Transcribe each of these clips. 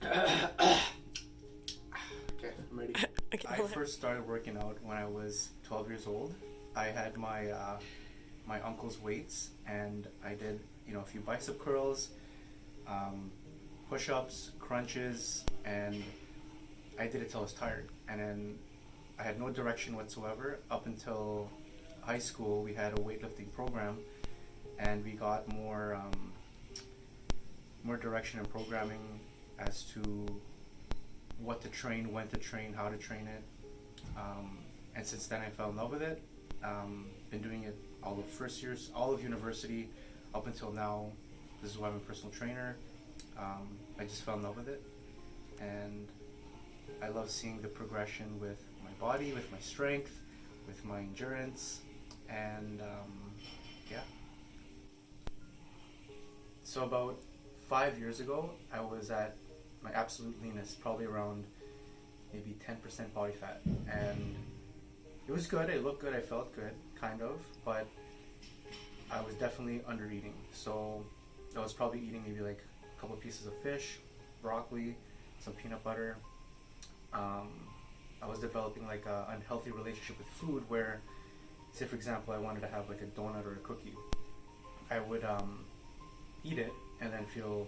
Okay, I'm ready. Okay, I hold on. first started working out when I was 12 years old. I had my uncle's weights, and I did a few bicep curls, um, push-ups, crunches, and I did it till I was tired. And then I had no direction whatsoever up until high school. We had a weightlifting program, and we got more direction and programming as to what to train, when to train, how to train it. And since then, I fell in love with it. Been doing it all of first years, all of university, up until now. This is why I'm a personal trainer. I just fell in love with it, and I love seeing the progression with my body, with my strength, with my endurance, and yeah. So about 5 years ago, I was at my absolute leanest, probably around maybe 10% body fat, and it was good. It looked good. I felt good, kind of, but I was definitely under eating. So I was probably eating maybe like a couple of pieces of fish, broccoli, some peanut butter. I was developing like an unhealthy relationship with food where, say for example, I wanted to have like a donut or a cookie. I would eat it and then feel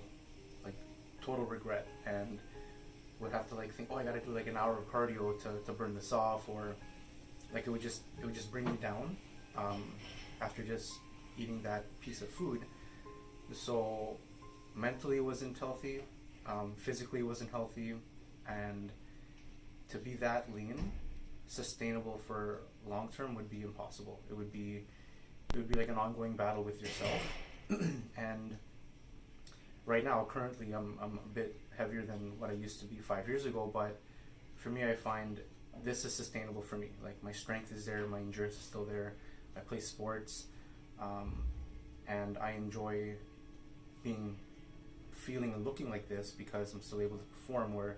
like total regret and would have to like think, oh, I gotta do like an hour of cardio to burn this off, or like it would just bring me down after just eating that piece of food. So mentally it wasn't healthy, physically it wasn't healthy, and to be that lean, sustainable for long term would be impossible. It would be like an ongoing battle with yourself. And right now, currently, I'm a bit heavier than what I used to be 5 years ago, but for me, I find this is sustainable for me. Like my strength is there, my endurance is still there. I play sports, and I enjoy feeling and looking like this because I'm still able to perform. Where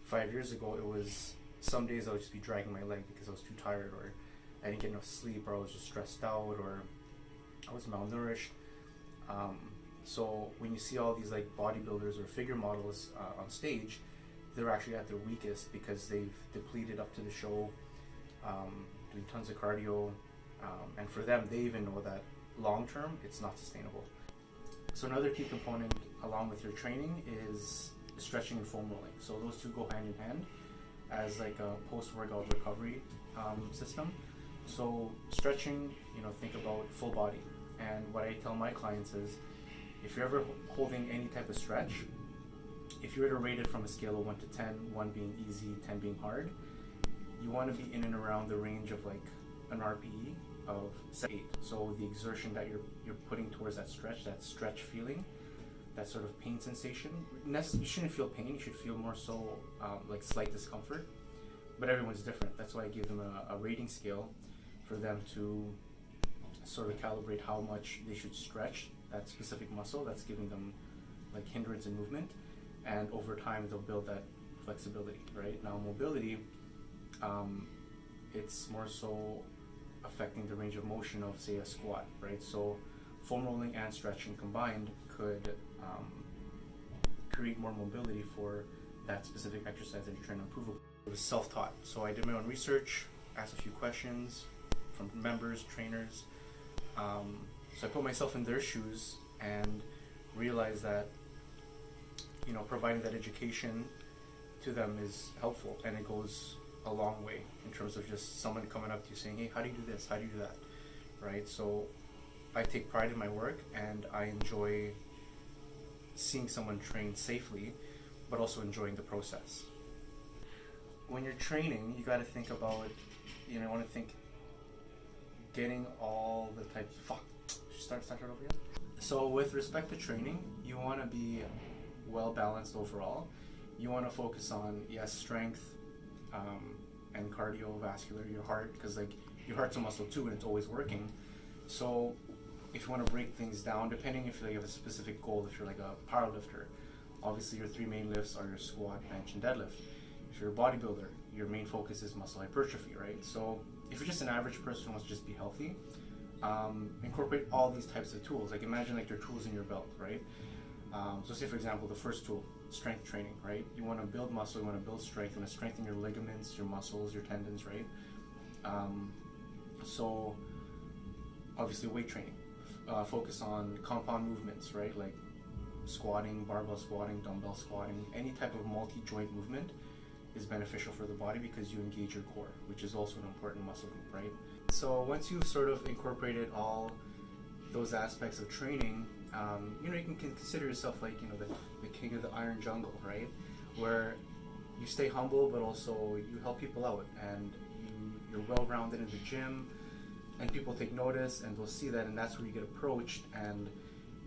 5 years ago, it was some days I would just be dragging my leg because I was too tired, or I didn't get enough sleep, or I was just stressed out, or I was malnourished. So when you see all these like bodybuilders or figure models on stage, they're actually at their weakest because they've depleted up to the show, doing tons of cardio, and for them, they even know that long term it's not sustainable. So another key component along with your training is stretching and foam rolling. So those two go hand in hand as like a post-workout recovery system. So stretching, think about full body. And what I tell my clients is, if you're ever holding any type of stretch, if you were to rate it from a scale of 1 to 10, 1 being easy, 10 being hard, you want to be in and around the range of like an RPE of 8. So the exertion that you're putting towards that stretch feeling, that sort of pain sensation. You shouldn't feel pain. You should feel more so like slight discomfort. But everyone's different. That's why I give them a rating scale for them to sort of calibrate how much they should stretch that specific muscle that's giving them like hindrance in movement, and over time they'll build that flexibility. Right now, mobility, it's more so affecting the range of motion of, say, a squat. Right, so foam rolling and stretching combined could create more mobility for that specific exercise that you're trying to improve upon. It was self-taught, so I did my own research, asked a few questions from members, trainers. So I put myself in their shoes and realized that providing that education to them is helpful, and it goes a long way in terms of just someone coming up to you saying, hey, how do you do this, how do you do that, right? So I take pride in my work, and I enjoy seeing someone train safely, but also enjoying the process. When you're training, you got to think about, you want to think getting all the types. Start over again. So with respect to training, you want to be well balanced overall. You want to focus on strength, and cardiovascular, your heart, because like your heart's a muscle too, and it's always working. So if you want to break things down, depending if you have a specific goal, if you're like a power lifter, obviously your 3 main lifts are your squat, bench, and deadlift. If you're a bodybuilder, your main focus is muscle hypertrophy, right? So if you're just an average person who wants to just be healthy, incorporate all these types of tools. Like imagine like your tools in your belt, right? So say for example, the first tool, strength training, right? You want to build muscle, you want to build strength, you want to strengthen your ligaments, your muscles, your tendons, right? So obviously weight training, focus on compound movements, right? Like squatting, barbell squatting, dumbbell squatting, any type of multi-joint movement is beneficial for the body because you engage your core, which is also an important muscle group, right? So once you've sort of incorporated all those aspects of training, you know, you can consider yourself like, you know, the king of the iron jungle, right? Where you stay humble, but also you help people out, and you're well-rounded in the gym, and people take notice, and they'll see that, and that's where you get approached, and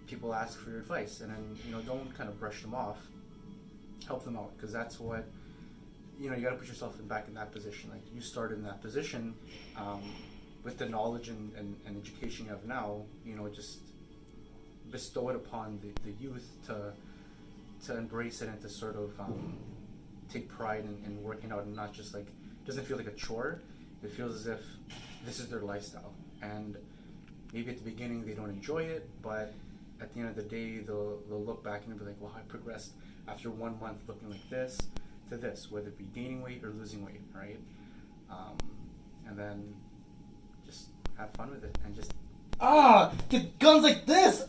people ask for your advice, and then, you know, don't kind of brush them off, help them out, because that's what, you know, you got to put yourself back in that position. Like you started in that position, with the knowledge and education you have now, you know, just bestow it upon the youth to embrace it and to sort of take pride in working out, and not just like, it doesn't feel like a chore. It feels as if this is their lifestyle, and maybe at the beginning they don't enjoy it, but at the end of the day they'll look back and be like, well, I progressed after 1 month looking like this to this, whether it be gaining weight or losing weight, right? And then just have fun with it and just get guns like this.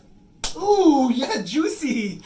Ooh, yeah, juicy.